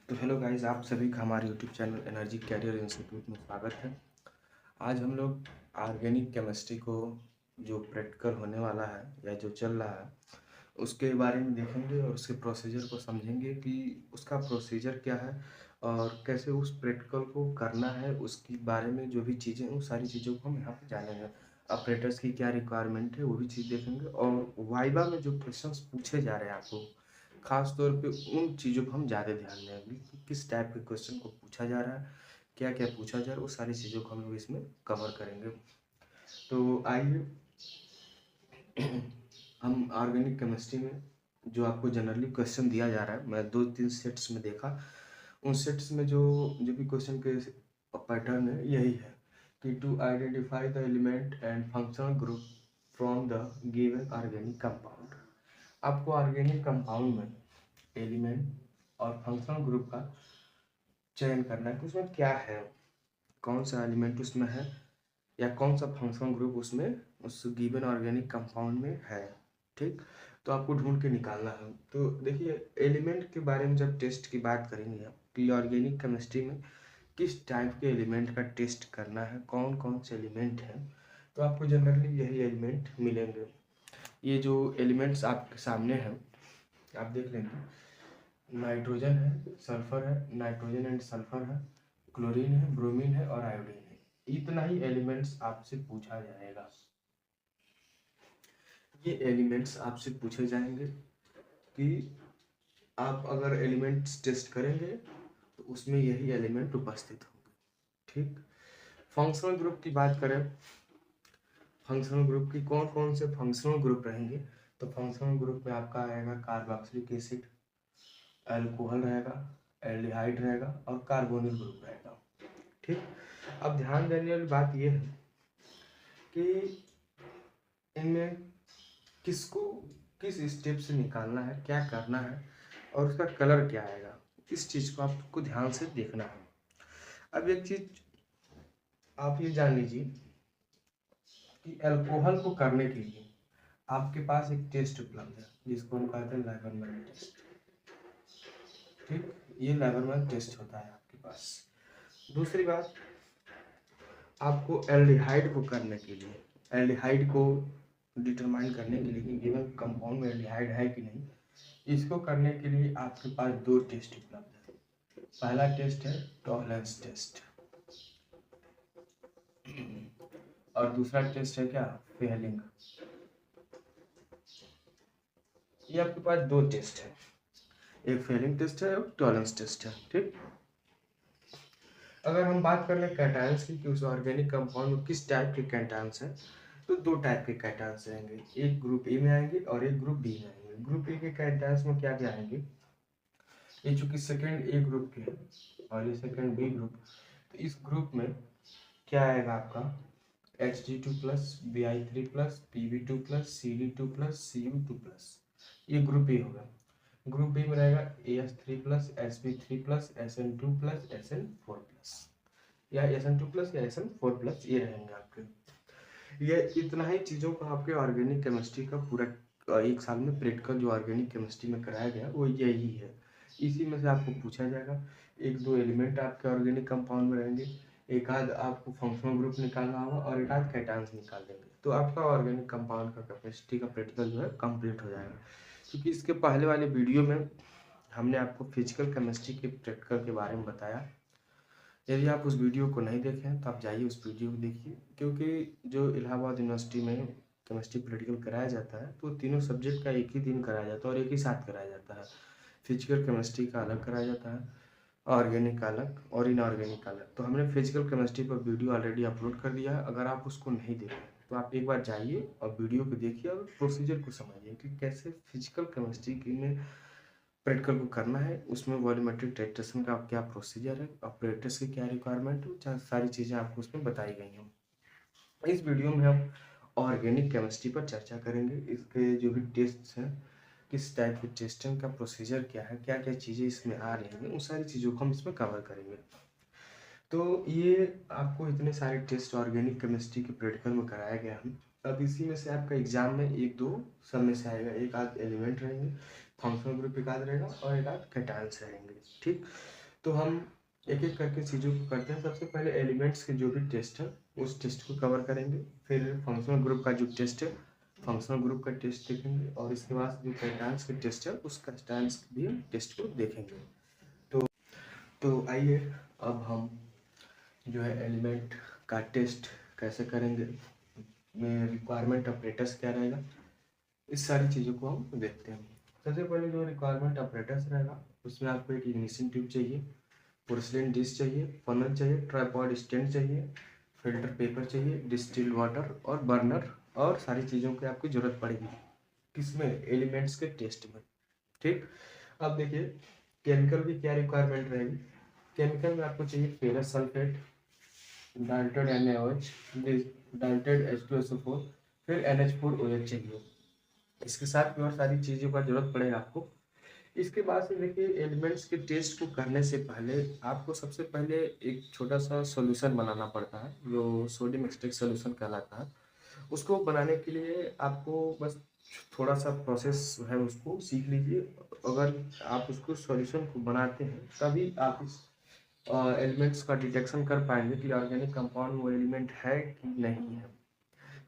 तो hello guys, आप सभी का हमारे YouTube channel energy career institute में स्वागत है। आज हम लोग ऑर्गेनिक केमिस्ट्री को जो प्रैक्टिकल होने वाला है या जो चल रहा है उसके बारे में देखेंगे और उसके प्रोसीजर को समझेंगे कि उसका प्रोसीजर क्या है और कैसे उस प्रैक्टिकल को करना है। उसके बारे में जो भी चीज़ें उन सारी चीज़ों को हम यहाँ पे जानेंगे। ऑपरेटर्स की क्या रिक्वायरमेंट है वो भी चीज़ देखेंगे और वाइवा में जो क्वेश्चंस पूछे जा रहे हैं आपको खास तौर पे उन चीज़ों को हम ज़्यादा ध्यान देंगे कि किस टाइप के क्वेश्चन को पूछा जा रहा है, क्या क्या पूछा जा रहा है, वो सारी चीज़ों को हम लोग इसमें कवर करेंगे। तो आइए हम ऑर्गेनिक केमिस्ट्री में जो आपको जनरली क्वेश्चन दिया जा रहा है, मैं 2-3 सेट्स में देखा। उन सेट्स में जो जो भी क्वेश्चन के पैटर्न है यही है कि to identify the element and functional group from the given organic compound. आपको ऑर्गेनिक कंपाउंड में एलिमेंट और फंक्शनल ग्रुप का चयन करना है कि उसमें क्या है, कौन सा एलिमेंट उसमें है या कौन सा फंक्शनल ग्रुप उसमें उस गिवन ऑर्गेनिक कंपाउंड में है। ठीक, तो आपको ढूंढ के निकालना है। तो देखिए, एलिमेंट के बारे में जब टेस्ट की बात करेंगे आप कि ऑर्गेनिक केमिस्ट्री में किस टाइप के एलिमेंट का टेस्ट करना है, कौन कौन से एलिमेंट हैं, तो आपको जनरली यही एलिमेंट मिलेंगे। ये जो एलिमेंट्स आपके सामने हैं आप देख लेंगे, नाइट्रोजन है, सल्फर है, नाइट्रोजन एंड सल्फर है, क्लोरीन है, ब्रोमीन है और आयोडीन है। इतना ही एलिमेंट्स आपसे पूछा जाएगा। ये एलिमेंट्स आपसे पूछे जाएंगे कि आप अगर एलिमेंट्स टेस्ट करेंगे तो उसमें यही एलिमेंट उपस्थित होंगे। ठीक, फंक्शनल ग्रुप की बात करें, फंक्शनल ग्रुप की कौन कौन से फंक्शनल ग्रुप रहेंगे, तो फंक्शनल ग्रुप में आपका आएगा कार्बोक्सिलिक एसिड, अल्कोहल रहेगा, एल्डिहाइड रहेगा और कार्बोनिल ग्रुप रहेगा। ठीक, अब ध्यान देने वाली बात यह है कि इनमें किसको किस स्टेप से निकालना है, क्या करना है और उसका कलर क्या आएगा, इस चीज़ को आपको ध्यान से देखना है। अब एक चीज आप ये जान लीजिए कि अल्कोहल को करने के लिए आपके पास एक टेस्ट उपलब्ध है जिसको हम कहते हैं लैवरमैन टेस्ट। ठीक, ये लैवरमैन टेस्ट होता है आपके पास। दूसरी बात, आपको एल्डिहाइड को करने के लिए, एल्डिहाइड को डिटरमाइन करने के लिए कि गिवन कंपाउंड में एल्डिहाइड है कि नहीं, इसको करने के लिए आपके पास दो टेस्ट उपलब्ध है। पहला टेस्ट है टॉलरेंस टेस्ट और दूसरा टेस्ट है क्या, फेलिंग। ये आपके पास दो टेस्ट है, एक फेलिंग टेस्ट है और टॉलरेंस टेस्ट है। ठीक, अगर हम बात कर ले कैटायंस की कि उस ऑर्गेनिक कंपाउंड में किस टाइप के कैटायंस हैं, तो दो टाइप के कैटायंस रहेंगे, एक ग्रुप ए में आएंगे और एक ग्रुप बी में आएंगे। ग्रुप ए के कैटायंस में क्या क्या आएंगे, ये चूंकि सेकेंड ए ग्रुप के हैं और ये सेकेंड बी ग्रुप, तो इस ग्रुप में क्या आएगा आपका Hg2+, Bi3+, Pb2+, Cd2+, Cu2+, ये ग्रुप ए होगा। ग्रुप बी में रहेगा AS3+, Sp3+, Sn2+, Sn4+, या Sn2+ या Sn4+, ये रहेंगे आपके। ये इतना ही चीज़ों का आपके ऑर्गेनिक केमिस्ट्री का पूरा एक साल में प्रैक्टिकल जो ऑर्गेनिक केमिस्ट्री में कराया गया वो यही है। इसी में से आपको पूछा जाएगा, एक दो एलिमेंट आपके ऑर्गेनिक कंपाउंड में रहेंगे, एक आध आपको फंक्शनल ग्रुप निकालना होगा और एक आध कैटायंस निकाल देंगे, तो आपका ऑर्गेनिक कंपाउंड का केमिस्ट्री का प्रैक्टिकल जो है कंप्लीट हो जाएगा। क्योंकि इसके पहले वाले वीडियो में हमने आपको फिजिकल केमिस्ट्री के प्रैक्टिकल के बारे में बताया। यदि आप उस वीडियो को नहीं देखें तो आप जाइए उस वीडियो को देखिए, क्योंकि जो इलाहाबाद यूनिवर्सिटी में केमिस्ट्री प्रैक्टिकल कराया जाता है तो तीनों सब्जेक्ट का एक ही दिन कराया जाता है और एक ही साथ कराया जाता है। फिजिकल केमिस्ट्री का अलग कराया जाता है, ऑर्गेनिक का अलग और इनऑर्गेनिक का अलग। तो हमने फिजिकल केमिस्ट्री पर वीडियो ऑलरेडी अपलोड कर दिया है, अगर आप उसको नहीं देखें तो आप एक बार जाइए और वीडियो को देखिए और प्रोसीजर को समझिए कि कैसे फिजिकल केमिस्ट्री की में प्रैक्टिकल को करना है, उसमें वॉल्यूमेट्रिक टाइट्रेशन का क्या प्रोसीजर है, ऑपरेटर्स की क्या रिक्वायरमेंट है, सारी चीज़ें आपको उसमें बताई गई हैं। इस वीडियो में हम ऑर्गेनिक केमिस्ट्री पर चर्चा करेंगे, इसके जो भी टेस्ट हैं, किस टाइप के टेस्टिंग का प्रोसीजर क्या है, क्या क्या चीज़ें इसमें आ रही हैं, उन सारी चीज़ों को हम इसमें कवर करेंगे। तो ये आपको इतने सारे टेस्ट ऑर्गेनिक केमिस्ट्री के प्रैक्टिकल में कराया गया है। अब इसी में से आपका एग्जाम में एक दो सब में से आएगा, एक आध एलिमेंट रहेंगे फंक्शनल ग्रुप एक आध रहेगा और एक आध कैटायंस रहेंगे। ठीक, तो हम एक एक करके चीज़ों को करते हैं। सबसे पहले एलिमेंट्स के जो भी टेस्ट है उस टेस्ट को कवर करेंगे, फिर फंक्शनल ग्रुप का जो टेस्ट है फंक्शनल ग्रुप का टेस्ट देखेंगे, और इसके बाद जो कैटायंस के टेस्ट है उस कैटायंस भी टेस्ट को देखेंगे। तो आइए अब हम जो है एलिमेंट का टेस्ट कैसे करेंगे, में रिक्वायरमेंट ऑपरेटर्स क्या रहेगा, इस सारी चीज़ों को हम देखते हैं। सबसे पहले जो रिक्वायरमेंट ऑपरेटर्स रहेगा उसमें आपको एक इग्निशन ट्यूब चाहिए, पोर्सिलेन डिश चाहिए, फनल चाहिए, ट्राइपॉड स्टैंड चाहिए, फिल्टर पेपर चाहिए, डिस्टिल्ड वाटर और बर्नर, और सारी चीज़ों की आपकी ज़रूरत पड़ेगी किसमें, एलिमेंट्स के टेस्ट में। ठीक, अब देखिए केमिकल की क्या रिक्वायरमेंट रहेगी। केमिकल में आपको चाहिए फेरस सल्फेट, डाल्टेड NaOH, डाल्टेड H2SO4, फिर NH4OH चाहिए। इसके साथ में और सारी चीज़ों का जरूरत पड़ेगा आपको। इसके बाद से देखिए एलिमेंट्स के टेस्ट को करने से पहले आपको सबसे पहले एक छोटा सा सॉल्यूशन बनाना पड़ता है जो सोडियम एक्सट्रैक्ट सॉल्यूशन कहलाता है। उसको बनाने के लिए आपको बस थोड़ा सा प्रोसेस है उसको सीख लीजिए। अगर आप उसको सॉल्यूशन को बनाते हैं तभी आप इस एलिमेंट्स का डिटेक्शन कर पाएंगे कि ऑर्गेनिक कंपाउंड वो एलिमेंट है कि नहीं है।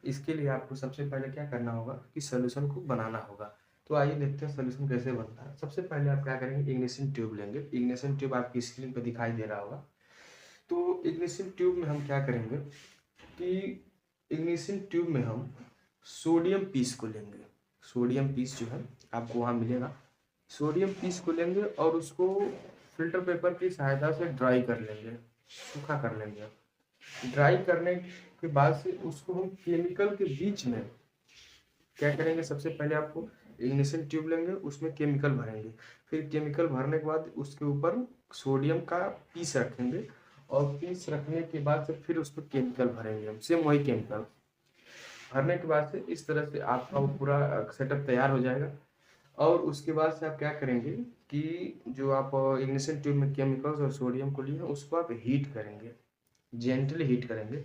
इसके लिए आपको सबसे पहले क्या करना होगा कि सॉल्यूशन को बनाना होगा। तो आइए देखते हैं सॉल्यूशन कैसे बनता है। सबसे पहले आप क्या करेंगे, इग्निशन ट्यूब लेंगे। इग्निशन ट्यूब आपकी स्क्रीन पर दिखाई दे रहा होगा। तो इग्निशन ट्यूब में हम क्या करेंगे कि इग्निशन ट्यूब में हम सोडियम पीस को लेंगे। सोडियम पीस जो है आपको वहाँ मिलेगा। सोडियम पीस को लेंगे और उसको फिल्टर पेपर की सहायता से ड्राई कर लेंगे, सूखा कर लेंगे। ड्राई करने के बाद से उसको हम केमिकल के बीच में क्या करेंगे, सबसे पहले आपको इग्निशन ट्यूब लेंगे, उसमें केमिकल भरेंगे। फिर केमिकल भरने के बाद उसके ऊपर सोडियम का पीस रखेंगे, और पीस रखने के बाद से फिर उस पर केमिकल भरेंगे हम, सेम वही केमिकल भरने के बाद से इस तरह से आपका वो पूरा सेटअप तैयार हो जाएगा। और उसके बाद से आप क्या करेंगे कि जो आप इग्निशन ट्यूब में केमिकल्स और सोडियम को लिए उसको आप हीट करेंगे, जेंटली हीट करेंगे।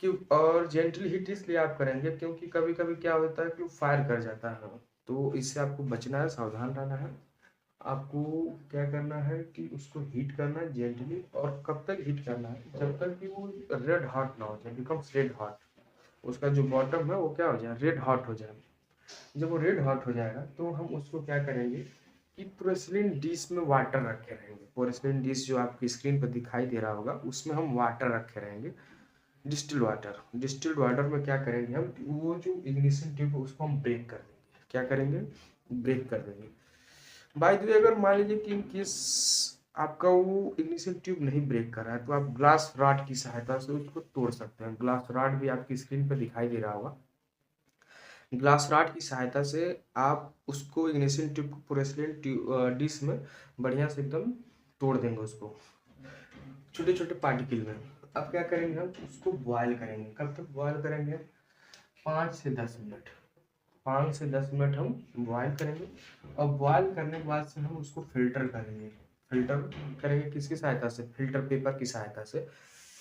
क्यों, और जेंटली हीट इसलिए आप करेंगे क्योंकि कभी कभी क्या होता है कि वो फायर कर जाता है, तो इससे आपको बचना है, सावधान रहना है। आपको क्या करना है कि उसको हीट करना है जेंटली, और कब तक हीट करना है, जब तक कि वो रेड हॉट ना हो जाए, बिकम्स रेड हॉट। उसका जो बॉटम है वो क्या हो जाए, रेड हॉट हो जाए। जब वो रेड हॉट हो जाएगा तो हम उसको क्या करेंगे कि पोर्सिलेन डिश में वाटर रखे रहेंगे। पोर्सिलेन डिश जो आपकी स्क्रीन पर दिखाई दे रहा होगा उसमें हम वाटर रखे रहेंगे, डिस्टिल्ड वाटर। डिस्टिल्ड वाटर में क्या करेंगे हम, वो जो इग्निशन ट्यूब है उसको हम ब्रेक कर देंगे। क्या करेंगे, ब्रेक कर देंगे। बाय द वे अगर मान लीजिए कि इन केस आपका वो इग्निशन ट्यूब नहीं ब्रेक कर रहा है तो आप ग्लास रॉड की सहायता से उसको तोड़ सकते हैं। ग्लास रॉड भी आपकी स्क्रीन पर दिखाई दे रहा होगा। ग्लास रॉड की सहायता से आप उसको इग्निशन ट्यूब को पोर्सिलेन डिश में बढ़िया से एकदम तोड़ देंगे उसको छोटे छोटे पार्टिकल में। अब क्या करेंगे हम उसको बॉयल करेंगे। कब तक बॉयल करेंगे, 5 से 10 मिनट। 5 से 10 मिनट हम बॉयल करेंगे, और बॉयल करने के बाद से हम उसको फिल्टर करेंगे। फिल्टर करेंगे किसकी सहायता से, फिल्टर पेपर की सहायता से।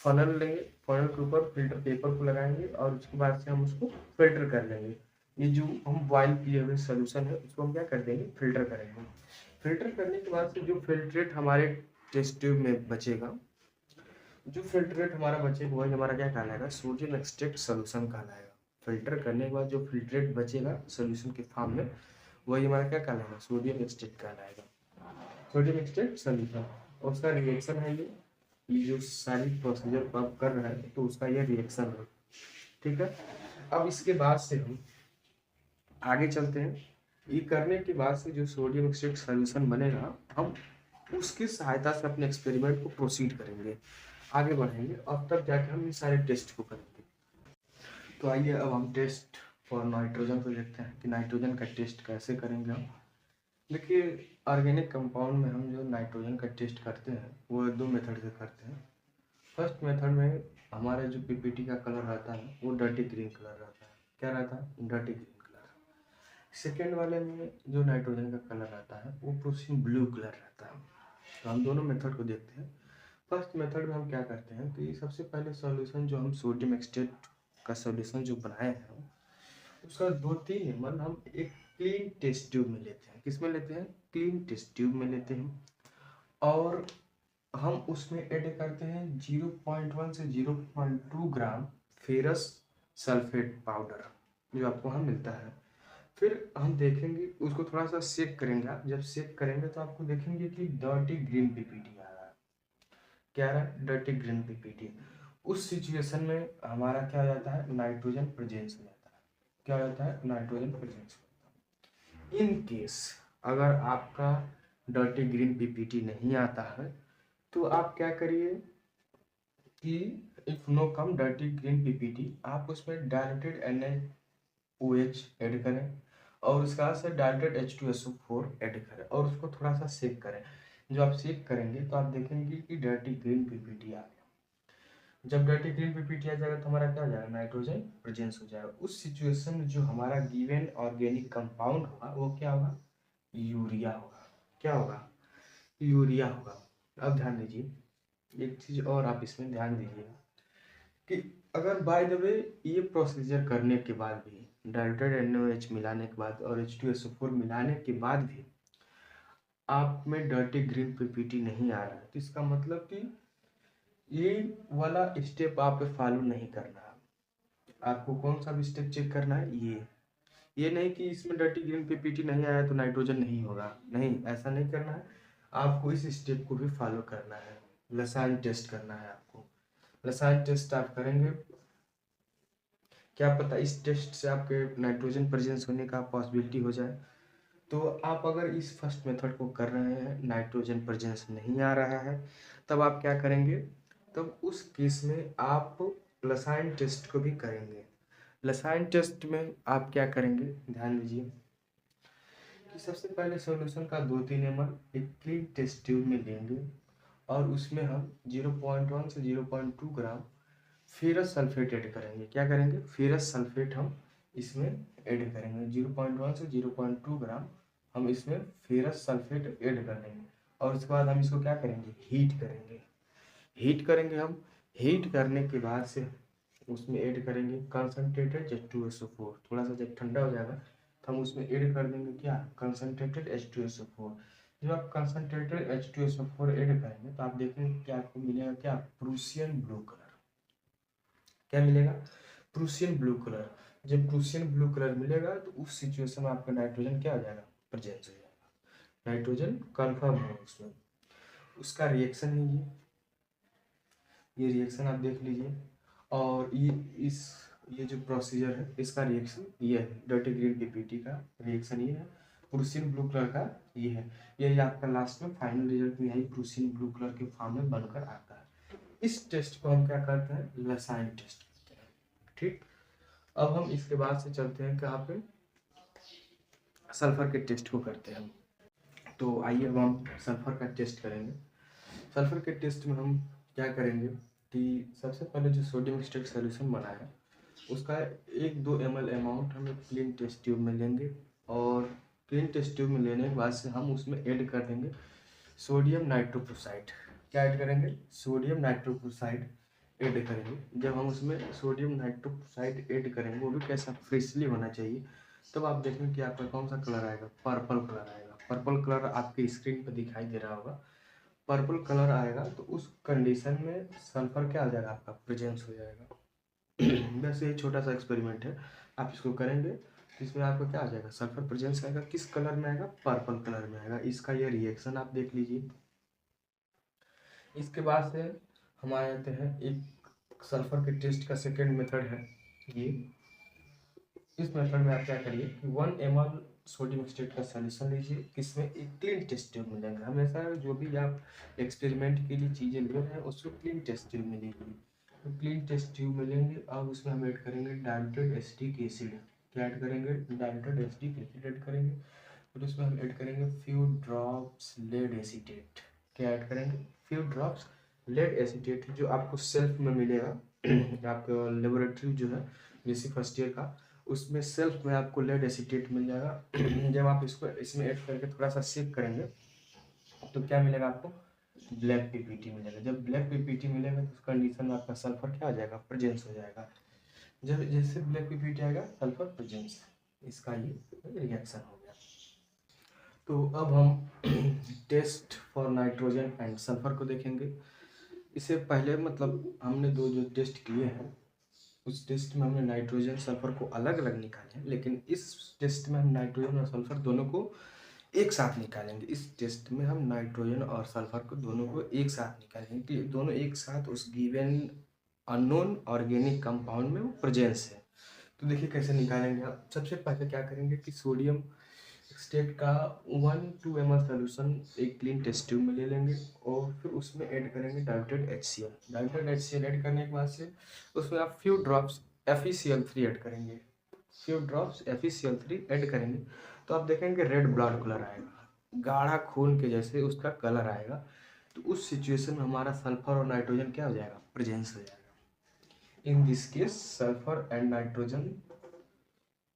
फनल लेंगे, फनल के ऊपर फिल्टर पेपर को लगाएंगे और उसके बाद से हम उसको फिल्टर कर लेंगे। ये जो हम बॉयल किए हुए सोल्यूशन है उसको हम क्या कर देंगे, फिल्टर करेंगे। फिल्टर करने के बाद से जो फिल्ट्रेट हमारे टेस्ट ट्यूब में बचेगा, जो फिल्ट्रेट हमारा बचेगा वही हमारा क्या कहलाएगा, सोडियम एक्सट्रैक्ट सोल्यूशन कहलाएगा। फिल्टर करने के बाद जो फिल्ट्रेट बचेगा सोल्यूशन के फॉर्म में वही हमारा क्या कहलाएगा, सोडियम एक्सट्रैक्ट कहलाएगा। सोडियम एक्सट्रैक्ट सोल्यूशन, और उसका रिएक्शन है ये जो सारी प्रोसीजर को आप कर रहे हैं तो उसका ये रिएक्शन है। ठीक है, अब इसके बाद से हम आगे चलते हैं। ये करने के बाद से जो सोडियम एक्सट्रैक्ट सोल्यूशन बनेगा हम उसकी सहायता से अपने एक्सपेरिमेंट को प्रोसीड करेंगे, आगे बढ़ेंगे, और तब जाके हम ये सारे टेस्ट को करेंगे। तो आइए अब हम टेस्ट फॉर नाइट्रोजन को देखते हैं कि नाइट्रोजन का टेस्ट कैसे करेंगे हम। देखिए ऑर्गेनिक कंपाउंड में हम जो नाइट्रोजन का टेस्ट करते हैं वो 2 मेथड से करते हैं। फर्स्ट मेथड में हमारा जो पीपीटी का कलर रहता है वो डर्टी ग्रीन कलर रहता है। क्या रहता है, डर्टी ग्रीन कलर। सेकेंड वाले में जो नाइट्रोजन का कलर रहता है वो प्रोसीन ब्लू कलर रहता है। तो हम दोनों मेथड को देखते हैं। फर्स्ट मेथड में हम क्या करते हैं कि सबसे पहले सॉल्यूशन जो हम सोडियम एक्सट्रैक्ट का सॉल्यूशन जो बनाए हैं उसका 2-3 ml हम एक क्लीन टेस्ट ट्यूब में लेते हैं। किस में लेते हैं? क्लीन टेस्ट ट्यूब में लेते हैं और हम उसमें ऐड करते हैं 0.1 से 0.2 ग्राम फेरस सल्फेट पाउडर जो आपको वहाँ मिलता है। फिर हम देखेंगे उसको थोड़ा सा सेक करेंगे। आप जब सेक करेंगे तो आपको देखेंगे कि डर्टी ग्रीन पीपीटी आ रहा है। क्या आ रहा है? Dirty green PPT. उस सिचुएशन में हमारा क्या हो जाता है? नाइट्रोजन प्रेजेंस हो जाता है। क्या हो जाता है? Nitrogen presence. इन केस अगर आपका डर्टी ग्रीन पीपीटी नहीं आता है तो आप क्या करिए कि if no come dirty green PPT, आप उसमें डायल्यूटेड NaOH ऐड करें और उसके बाद से डायल्यूटेड H2SO4 ऐड करें और उसको थोड़ा सा सेक करें। जो आप सेक करेंगे तो आप देखेंगे कि डर्टी ग्रीन पीपीटी आ गया। जब डर्टी ग्रीन पीपीटी आ जाएगा तो हमारा क्या हो जाएगा? नाइट्रोजन प्रेजेंस हो जाएगा। उस सिचुएशन में जो हमारा गिवन ऑर्गेनिक कंपाउंड होगा वो क्या होगा? यूरिया होगा। क्या होगा? यूरिया होगा। अब ध्यान दीजिए एक चीज और, आप इसमें ध्यान दीजिएगा कि अगर बाय द वे ये प्रोसीजर करने के बाद भी डाइल्यूटेड NaOH मिलाने के बाद और H2SO4 मिलाने के बाद भी आप में डर्टी ग्रीन पीपीटी नहीं आ रहा है तो इसका मतलब कि ये वाला स्टेप आप फॉलो नहीं करना है। आपको कौन सा भी स्टेप चेक करना है? ये नहीं कि इसमें डर्टी ग्रीन पीपीटी नहीं आया तो नाइट्रोजन नहीं होगा। नहीं, ऐसा नहीं करना है। आपको इस स्टेप को भी फॉलो करना है। रसायन टेस्ट करना है आपको। रसायन टेस्ट आप करेंगे, क्या पता इस टेस्ट से आपके नाइट्रोजन प्रेजेंस होने का पॉसिबिलिटी हो जाए। तो आप अगर इस फर्स्ट मेथड को कर रहे हैं, नाइट्रोजन प्रेजेंस नहीं आ रहा है, तब आप क्या करेंगे? तब उस केस में आप रसायन टेस्ट को भी करेंगे। रसायन टेस्ट में आप क्या करेंगे? ध्यान दीजिए कि सबसे पहले सॉल्यूशन का 2-3 ml एक क्लीन टेस्ट ट्यूब में लेंगे और उसमें हम 0.1 से 0.2 ग्राम फेरस सल्फेट ऐड करेंगे। क्या करेंगे? फेरस सल्फेट हम इसमें ऐड करेंगे। 0.1 से 0.2 ग्राम हम इसमें फेरस सल्फेट ऐड कर देंगे और उसके बाद हम इसको क्या करेंगे? हीट करेंगे। हीट करेंगे हम। हीट करने के बाद से उसमें ऐड करेंगे कंसनट्रेटेड H2SO4। थोड़ा सा जब ठंडा हो जाएगा तो हम उसमें ऐड कर देंगे क्या? Concentrated H2SO4। जब आप कंसनट्रेटेड H2SO4 ऐड करेंगे तो आप देखेंगे कि आपको मिलेगा क्या? Prussian blue colour. क्या मिलेगा? Prussian blue colour. जब प्रूसियन ब्लू कलर मिलेगा तो उस सिचुएशन में आपका नाइट्रोजन क्या हो जाएगा? प्रेजेंस हो जाएगा। नाइट्रोजन कन्फर्म है उसमें। उसका रिएक्शन है ये रिएक्शन आप देख लीजिए। और ये जो प्रोसीजर है इसका रिएक्शन ये है। डर्टी ग्रीन पीपीटी का रिएक्शन ये है। प्रूसियन ब्लू कलर का ये है। यही आपका लास्ट में फाइनल रिजल्ट में यही प्रूसियन ब्लू कलर के फॉर्म में बनकर आता है। इस टेस्ट को हम क्या करते हैं? रसायन टेस्ट करते हैं। ठीक। अब हम इसके बाद से चलते हैं कहाँ पे? सल्फर के टेस्ट को करते हैं हम। तो आइए अब हम सल्फर का टेस्ट करेंगे। सल्फर के टेस्ट में हम क्या करेंगे कि सबसे पहले जो सोडियम स्टेट सोल्यूशन बना है उसका 1-2 ml अमाउंट हम एक क्लीन टेस्ट ट्यूब में लेंगे और क्लीन टेस्ट ट्यूब में लेने के बाद से हम उसमें ऐड कर देंगे सोडियम नाइट्रोक्लोराइड। क्या ऐड करेंगे? सोडियम नाइट्रोक्लोराइड ऐड करेंगे। जब हम उसमें सोडियम नाइट्रोक्लोराइड ऐड करेंगे वो भी कैसा? फ्रेशली होना चाहिए। तब आप देखेंगे कि आपका कौन सा कलर आएगा? पर्पल कलर आएगा। पर्पल कलर आपके स्क्रीन पर दिखाई दे रहा होगा। पर्पल कलर आएगा तो उस कंडीशन में सल्फर क्या आ जाएगा? आपका प्रेजेंस हो जाएगा। वैसे ये छोटा सा एक्सपेरिमेंट है, आप इसको करेंगे तो इसमें आपको क्या आ जाएगा? सल्फर प्रेजेंस आएगा। किस कलर में आएगा? पर्पल कलर में आएगा। इसका ये रिएक्शन आप देख लीजिए। इसके बाद से हम आ जाते हैं एक सल्फर के टेस्ट का सेकेंड मेथड है ये। इस मेथड में आप क्या करिए कि 1 ml सोडियम स्टेट का सॉल्यूशन लीजिए। इसमें एक क्लीन टेस्ट ट्यूब मिलेगा। हमेशा जो भी आप एक्सपेरिमेंट के लिए चीज़ें ले रहे हैं उसको क्लीन टेस्ट ट्यूब में लीजिए। तो क्लीन टेस्ट ट्यूब में लेंगे और उसमें हम ऐड करेंगे डाइल्यूटेड एसिटिक एसिड। क्या ऐड करेंगे? डाइल्यूटेड एसिटिक एसिड ऐड करेंगे। फिर उसमें हम ऐड करेंगे फ्यू ड्रॉप्स लेड एसीटेट। क्या ऐड करेंगे? फ्यू ड्रॉप्स लेड एसीटेट जो आपको सेल्फ में मिलेगा। आपका लेबोरेटरी जो है जैसे फर्स्ट ईयर का उसमें सेल्फ में आपको लेड एसीटेट मिल जाएगा। जब आप इसको इसमें ऐड करके थोड़ा सा सेक करेंगे तो क्या मिलेगा आपको? ब्लैक पीपीटी मिलेगा। जब ब्लैक पीपीटी मिलेगा तो उस कंडीशन में आपका सल्फर क्या हो जाएगा? प्रेजेंस हो जाएगा। जब जैसे ब्लैक पीपीटी आएगा सल्फर प्रेजेंस। इसका ये रिएक्शन हो गया। तो अब हम test for nitrogen and sulphur को देखेंगे। इससे पहले मतलब हमने दो जो टेस्ट किए हैं उस टेस्ट में हमने नाइट्रोजन सल्फर को अलग अलग निकाले हैं, लेकिन इस टेस्ट में हम नाइट्रोजन और सल्फर दोनों को एक साथ निकालेंगे। इस टेस्ट में हम नाइट्रोजन और सल्फर को दोनों को एक साथ निकालेंगे कि दोनों एक साथ उस गिवन अननोन ऑर्गेनिक कंपाउंड में वो प्रेजेंस है। तो देखिए कैसे निकालेंगे आप। सबसे पहले क्या करेंगे कि सोडियम एक्सट्रेट का 1-2 ml सोल्यूशन एक क्लीन टेस्ट ट्यूब में ले लेंगे और फिर उसमें ऐड करेंगे diluted HCl। Diluted HCl add करने के बाद से उसमें आप फ्यू ड्रॉप्स FeCl3 ऐड करेंगे। फ्यू ड्रॉप्स FeCl3 ऐड करेंगे तो आप देखेंगे रेड ब्लड कलर आएगा, गाढ़ा खून के जैसे उसका कलर आएगा। तो उस सिचुएशन में हमारा सल्फर और नाइट्रोजन क्या हो जाएगा, प्रेजेंस हो जाएगा। In this case sulphur and nitrogen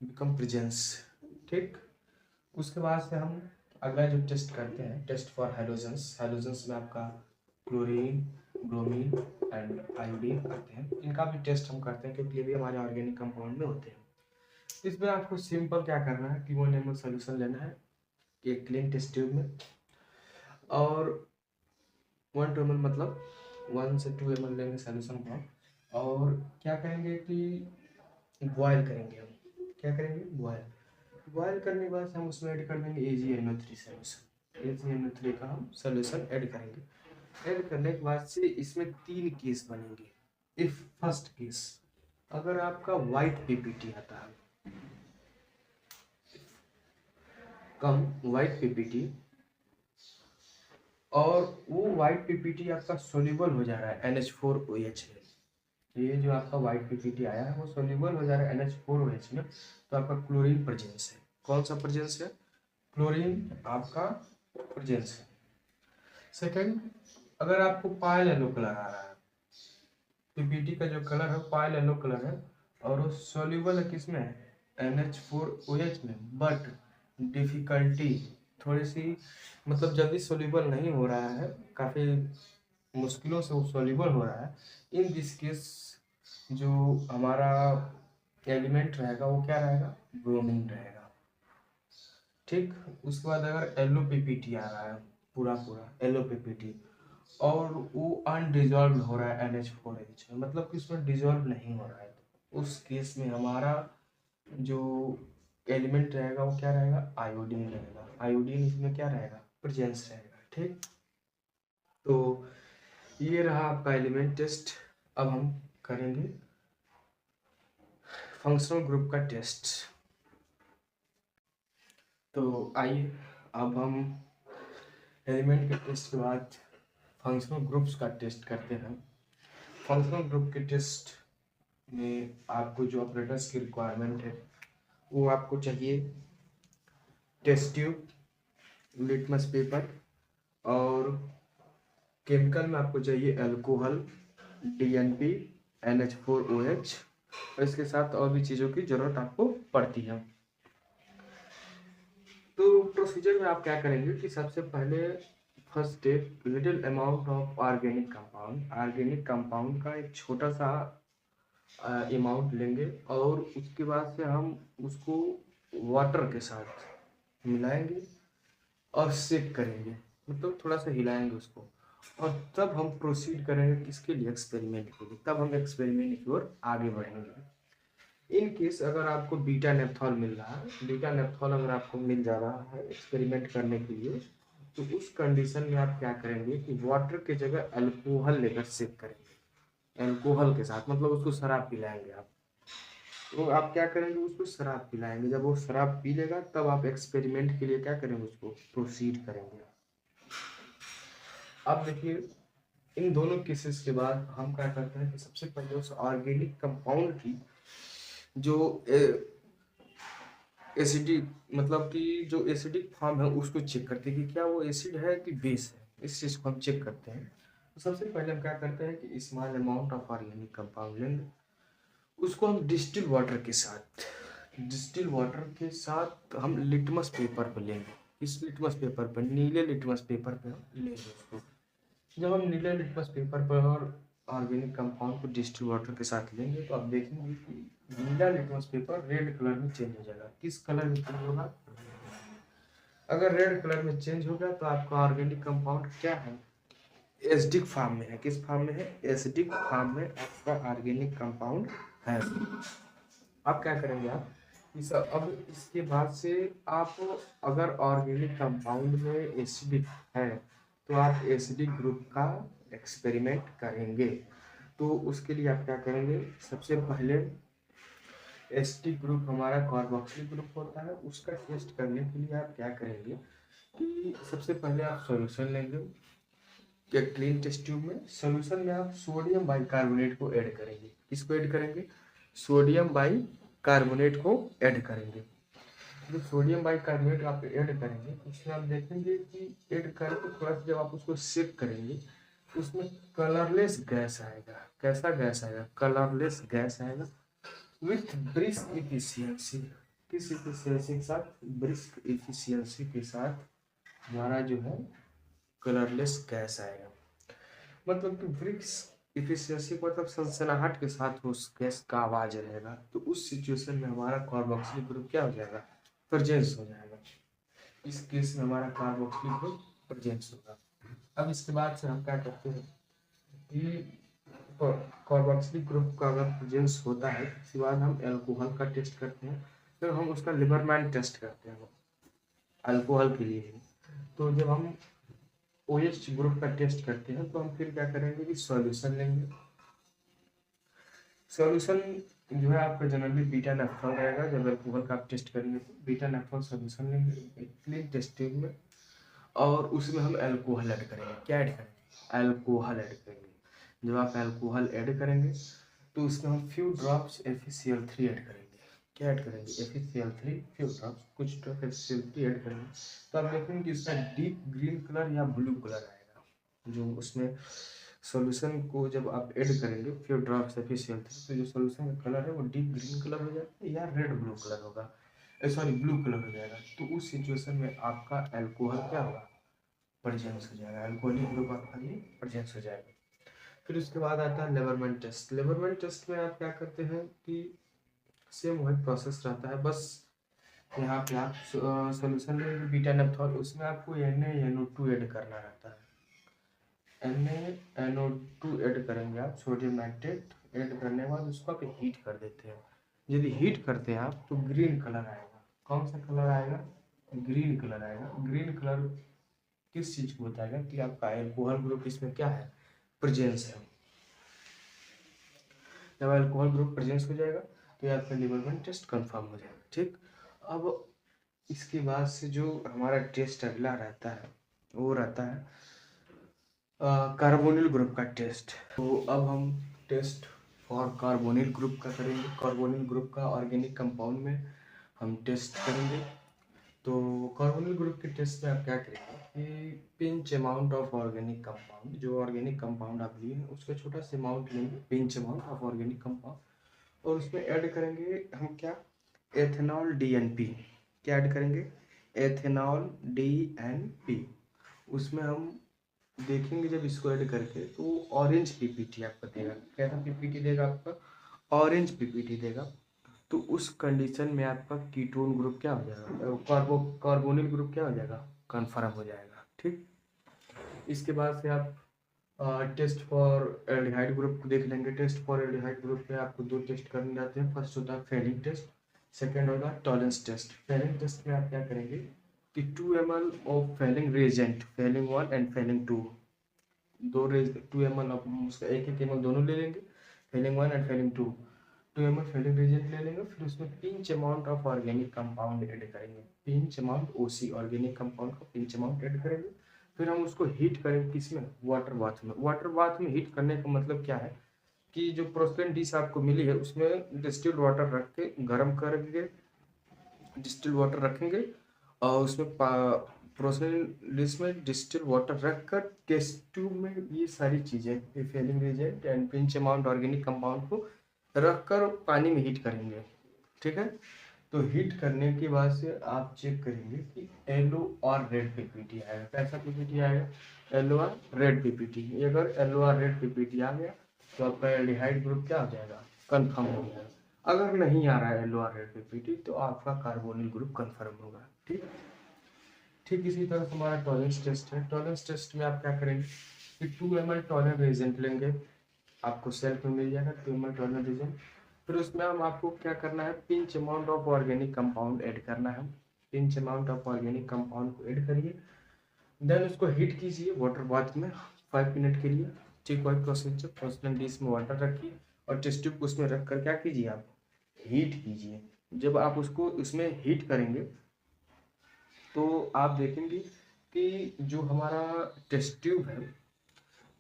become presence. ठीक, उसके बाद से हम अगला जो टेस्ट करते हैं टेस्ट फॉर हाइड्रोजन्स। हाइड्रोजन्स में आपका क्लोरीन, ब्रोमीन एंड आयोडीन आते हैं। इनका भी टेस्ट हम करते हैं क्योंकि ये भी हमारे ऑर्गेनिक कंपाउंड में होते हैं। इसमें आपको सिंपल क्या करना है कि 1 ml सोल्यूशन लेना है एक क्लीन टेस्ट ट्यूब में और 1-2 ml मतलब 1 से 2 ml लेंगे सोल्यूशन को और क्या करेंगे कि बॉयल करेंगे। हम क्या करेंगे, बॉयल करने के बाद हम उसमें ऐड कर देंगे AgNO3 सोल्यूशन। AgNO3 का हम सोल्यूशन ऐड करेंगे। ऐड करने के बाद से इसमें 3 केस बनेंगे। इफ फर्स्ट केस अगर आपका वाइट PPT आता है, कम वाइट PPT और वो वाइट PPT आपका सोल्यूबल हो जा रहा है NH4OH में, ये जो आपका वाइट PPT आया है वो सोल्यूबल हो जा रहा है NH4OH में, तो आपका क्लोरीन प्रेजेंस है। कौन सा प्रेजेंस है, क्लोरीन आपका प्रेजेंस है। सेकंड, अगर आपको पायल येलो कलर आ रहा है, PPT का जो कलर है पायल येलो कलर है और वो सोल्यूबल है किसमें, NH4OH में, बट डिफिकल्टी थोड़ी सी मतलब जल्दी सोल्यूबल नहीं हो रहा है, काफ़ी मुश्किलों से वो सोल्यूबल हो रहा है। इन दिस केस जो हमारा एलिमेंट रहेगा वो क्या रहेगा, ब्रोमीन रहेगा। ठीक, उसके बाद अगर येलो PPT आ रहा है पूरा येलो PPT और वो अनडिजॉल्व हो रहा है NH4OH में, मतलब कि उसमें डिजॉल्व नहीं हो रहा है, तो उस केस में हमारा जो एलिमेंट रहेगा वो क्या रहेगा, आयोडीन रहेगा। आयोडीन इसमें क्या रहेगा, प्रेजेंस रहेगा। ठीक, तो ये रहा आपका एलिमेंट टेस्ट। अब हम करेंगे फंक्शनल ग्रुप का टेस्ट। तो आइए अब हम एलिमेंट के टेस्ट के बाद फंक्शनल ग्रुप्स का टेस्ट करते हैं। फंक्शनल ग्रुप के टेस्ट में आपको जो ऑपरेटर्स की रिक्वायरमेंट है वो आपको चाहिए टेस्ट ट्यूब, लिटमस पेपर और केमिकल में आपको चाहिए अल्कोहल, DNP, NH4OH और इसके साथ और भी चीज़ों की ज़रूरत आपको पड़ती है। तो प्रोसीजर में आप क्या करेंगे कि सबसे पहले first step, little amount of organic compound का एक छोटा सा अमाउंट लेंगे और उसके बाद से हम उसको वाटर के साथ मिलाएंगे और शेक करेंगे, मतलब थोड़ा सा हिलाएंगे उसको और तब हम प्रोसीड करेंगे किसके लिए, एक्सपेरिमेंट के लिए। तब हम एक्सपेरिमेंट की ओर आगे बढ़ेंगे। इन केस अगर आपको बीटा नेप्थॉल मिल रहा है, बीटा नेप्थॉल अगर आपको मिल जा रहा है एक्सपेरिमेंट करने के लिए, तो उस कंडीशन में आप क्या करेंगे कि वाटर की जगह अल्कोहल लेकर शेक करेंगे। अल्कोहल के साथ मतलब उसको शराब पिलाएंगे आप। तो आप क्या करेंगे, उसको शराब पिलाएंगे। जब वो शराब पी लेगा तब आप एक्सपेरिमेंट के लिए क्या करेंगे, उसको प्रोसीड करेंगे। अब देखिए इन दोनों केसेस के बाद हम क्या करते हैं कि सबसे पहले उस ऑर्गेनिक कंपाउंड की जो एसिडिक मतलब कि जो एसिडिक फॉर्म है उसको चेक करते हैं कि क्या वो एसिड है कि बेस है, इस चीज़ को हम चेक करते हैं। तो सबसे पहले हम क्या करते हैं कि small amount of organic compound लेंगे, उसको हम डिस्टिल वाटर के साथ हम लिटमस पेपर पर लेंगे। इस लिटमस पेपर पर, नीले लिटमस पेपर पर हम लेंगे उसको। जब हम नीले लिटमस पेपर पर और ऑर्गेनिक कंपाउंड को डिस्टिल वाटर के साथ लेंगे तो आप देखेंगे कि नीला लिटमस पेपर रेड कलर में चेंज हो जाएगा। किस कलर में चेंज होगा? अगर रेड कलर में चेंज हो गया तो आपका ऑर्गेनिक कंपाउंड क्या है? एसिडिक फॉर्म में है। किस फॉर्म में है? एसिडिक फॉर्म में आपका ऑर्गेनिक कंपाउंड है। अब क्या करेंगे आप अब इसके बाद से आप अगर ऑर्गेनिक कंपाउंड में एसिडिक है तो आप एसिडिक ग्रुप का एक्सपेरिमेंट करेंगे। तो उसके लिए आप क्या करेंगे? सबसे पहले एसिडिक ग्रुप हमारा कार्बोक्सिलिक ग्रुप होता है, उसका टेस्ट करने के लिए आप क्या करेंगे कि सबसे पहले आप सॉल्यूशन लेंगे कि क्लीन टेस्ट ट्यूब में। सॉल्यूशन में आप सोडियम बाइकार्बोनेट को ऐड करेंगे। किसको ऐड करेंगे? सोडियम बाइकार्बोनेट को ऐड करेंगे। जो सोडियम बाइकार्बोनेट आप ऐड करेंगे उसमें आप देखेंगे कि ऐड करके थोड़ा सा जब आप उसको शेक करेंगे उसमें कलरलेस गैस आएगा। कैसा गैस आएगा? कलरलेस गैस आएगा विथ ब्रिस्क इफिशियंसी। किस इफिशियंसी के साथ? ब्रिस्क इफिशियंसी के साथ हमारा जो है कलरलेस गैस आएगा। मतलब कि ब्रिस्क इफिशियंसी मतलब सनसनाहट के साथ उस गैस का आवाज रहेगा। तो उस सिचुएशन में हमारा कार्बोक्सिलिक ग्रुप क्या हो जाएगा? प्रेजेंस हो जाएगा। इस केस में हमारा कार्बोक्सिलिक ग्रुप प्रेजेंस होगा। अब इसके बाद से हम क्या करते हैं कि कार्बोक्सिलिक ग्रुप का अगर प्रेजेंस होता है इसके बाद हम एल्कोहल का टेस्ट करते हैं। फिर हम उसका लिबरमैन टेस्ट करते हैं अल्कोहल के लिए। तो जब हम OH ग्रुप का टेस्ट करते हैं तो हम फिर क्या करेंगे कि सॉल्यूशन लेंगे। सॉल्यूशन जो है आपका जनरली बीटा नेफ्रॉन रहेगा। जब एल्कोहल का आप टेस्ट करेंगे तो बीटा नेफ्रॉन सॉल्यूशन लेंगे एक क्लीन टेस्ट ट्यूब में और उसमें हम एल्कोहल ऐड करेंगे। क्या ऐड करेंगे? एल्कोहल ऐड करेंगे। जब आप एल्कोहल ऐड करेंगे तो उसमें हम फ्यू ड्रॉप्स FeCl3 ऐड करेंगे। क्या ऐड करेंगे? FeCl3 फ्यू ड्रॉप्स, कुछ ड्रॉप FeCl3 ऐड करेंगे तो आप देखेंगे कि इसका डीप ग्रीन कलर या ब्लू कलर आएगा। जो उसमें सॉल्यूशन को जब आप ऐड करेंगे फ्यू ड्रॉप्स FeCl3 तो जो सॉल्यूशन का कलर है वो डीप ग्रीन कलर हो जाएगा या रेड ब्लू कलर होगा, सॉरी ब्लू कलर हो जाएगा। तो उस सिचुएशन में आपका एल्कोहल क्या होगा? प्रेजेंस हो जाएगा। अल्कोहलिक ग्रुप आपका ये प्रेजेंस हो जाएगा। फिर उसके बाद आता है लेबरमैन टेस्ट। लेबरमैन टेस्ट में आप क्या करते हैं कि सेम वही प्रोसेस रहता है, बस यहाँ पे आप सोल्यूशन में बीटा नेप्थॉल उसमें आपको NaNO2 ऐड करना रहता है। NaNO2 ऐड करेंगे आप, सोडियम नाइट्रेट ऐड करने के बाद उसको आप हीट कर देते हैं। यदि हीट करते हैं आप तो ग्रीन कलर आएगा। कौन सा कलर आएगा? ग्रीन कलर आएगा। ग्रीन कलर किस चीज को बताएगा कि आपका एल्कोहल ग्रुप इसमें क्या है? प्रेजेंस है। जब एल्कोहल ग्रुप प्रेजेंस हो जाएगा तो ये आपका लिबरमैन टेस्ट कंफर्म हो जाएगा। ठीक। अब इसके बाद से जो हमारा टेस्ट अगला रहता है वो रहता है कार्बोनिल ग्रुप का टेस्ट। तो अब हम टेस्ट फॉर कार्बोनिल ग्रुप का करेंगे। कार्बोनिल ग्रुप का ऑर्गेनिक कंपाउंड में हम टेस्ट करेंगे। तो कार्बोनिल ग्रुप के टेस्ट में आप क्या करेंगे कि pinch amount of organic compound, जो ऑर्गेनिक कंपाउंड आप लिए हैं उसका छोटा सा अमाउंट लेंगे, pinch amount of organic compound, और उसमें ऐड करेंगे हम क्या? Ethanol DNP। क्या ऐड करेंगे? Ethanol DNP। उसमें हम देखेंगे जब इसको ऐड करके तो ऑरेंज PPT आपका देगा। कैसा PPT देगा? आपका ऑरेंज PPT देगा। तो उस कंडीशन में आपका कीटोन ग्रुप क्या हो जाएगा? कार्बोनिल ग्रुप क्या हो जाएगा? कन्फर्म हो जाएगा। ठीक। इसके बाद से आप टेस्ट फॉर एल्डिहाइड ग्रुप देख लेंगे। टेस्ट फॉर एल्डिहाइड ग्रुप में आपको दो टेस्ट करने जाते हैं। फर्स्ट होता है फेलिंग टेस्ट, सेकेंड होगा टॉलेंस टेस्ट। फेलिंग टेस्ट में आप क्या करेंगे कि 2 ml of Fehling reagent, Fehling 1 and Fehling 2, 2 ml of उसका एक ml दोनों ले लेंगे, Fehling 1 and Fehling 2। 2 ml Fehling reagent ले लेंगे। फिर उसमें pinch amount of organic compound add करेंगे। Pinch amount OC organic compound का पिंच अमाउंट ऐड करेंगे। फिर हम उसको हीट करेंगे किसमें? वाटर बाथ में। वाटर बाथ में हीट करने का मतलब क्या है कि जो पोर्सलेन डिश आपको मिली है उसमें डिस्टिल्ड वाटर रख के गर्म करेंगे, डिस्टिल्ड वाटर रखेंगे और उसमें पोर्सलेन डिश में डिस्टिल्ड वाटर रखकर टेस्ट ट्यूब में ये सारी चीज़ें Fehling reagent and pinch amount organic compound को रखकर पानी में हीट करेंगे। ठीक है। तो हीट करने के बाद से आप चेक करेंगे कि येलो और रेड PPT आएगा। कैसा PPT आएगा? येलो और रेड PPT। अगर येलो और रेड PPT आ गया तो आपका एल्डिहाइड ग्रुप क्या हो जाएगा? कंफर्म हो जाएगा। अगर नहीं आ रहा है LORPPT तो आपका कार्बोनिल ग्रुप कंफर्म होगा। ठीक, ठीक इसी तरह से हमारा टॉलरेंस टेस्ट है। टॉलरेंस टेस्ट में आप क्या करेंगे कि 2 ml टॉलरेंस रेजेंट लेंगे, आपको सेल्फ में मिल जाएगा 2 ml टॉलरेंस रेजेंट। फिर उसमें हम आपको क्या करना है, pinch amount of organic compound add करना है। Pinch amount of organic compound को ऐड करिए, देन उसको हीट कीजिए वाटर बाथ में 5 मिनट के लिए। ठीक, वही प्रोसीजर, पोर्सलन डिश में वाटर रखिए और टेस्ट ट्यूब उसमें रख कर क्या कीजिए, आप हीट कीजिए। जब आप उसको उसमें हीट करेंगे तो आप देखेंगे कि जो हमारा टेस्ट ट्यूब है,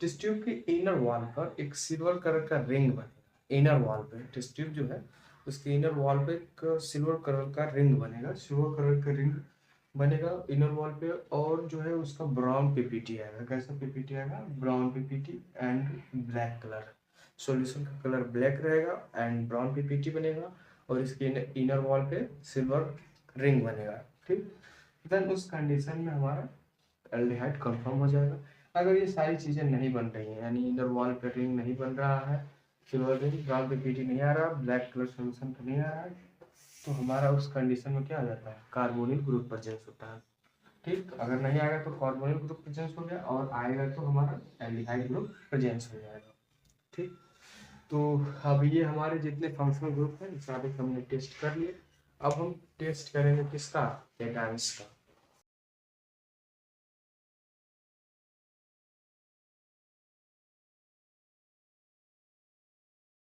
टेस्ट ट्यूब के इनर वॉल पर एक सिल्वर कलर का रिंग बनेगा। इनर वॉल पे टेस्ट ट्यूब जो है उसके इनर वॉल पे एक सिल्वर कलर का रिंग बनेगा, सिल्वर कलर का रिंग बनेगा इनर वॉल पे। और जो है उसका ब्राउन पीपीटी आएगा। कैसा पीपीटी आएगा, brown PPT and black colour. Solution का कलर ब्लैक रहेगा एंड ब्राउन पीपीटी बनेगा और इसके इनर वॉल पे सिल्वर रिंग बनेगा। ठीक, देन उस कंडीशन में हमारा एल्डिहाइड कंफर्म हो जाएगा। अगर ये सारी चीज़ें नहीं बन रही हैं, यानी इनर वॉल पे रिंग नहीं बन रहा है, सिल्वर रिंग, ब्राउन पीपीटी नहीं आ रहा, ब्लैक कलर सोल्यूशन का नहीं आ रहा है, तो हमारा उस कंडीशन में क्या हो जाता है, कार्बोनिल ग्रुप प्रेजेंस होता है। ठीक, अगर नहीं आएगा तो कार्बोनिल ग्रुप प्रेजेंस हो गया, और आएगा तो हमारा एल्डिहाइड ग्रुप प्रेजेंस हो जाएगा। ठीक, तो अब ये हमारे जितने फंक्शनल ग्रुप हैं सारे हमने टेस्ट कर लिए। अब हम टेस्ट करेंगे किसका, केटाइंस का।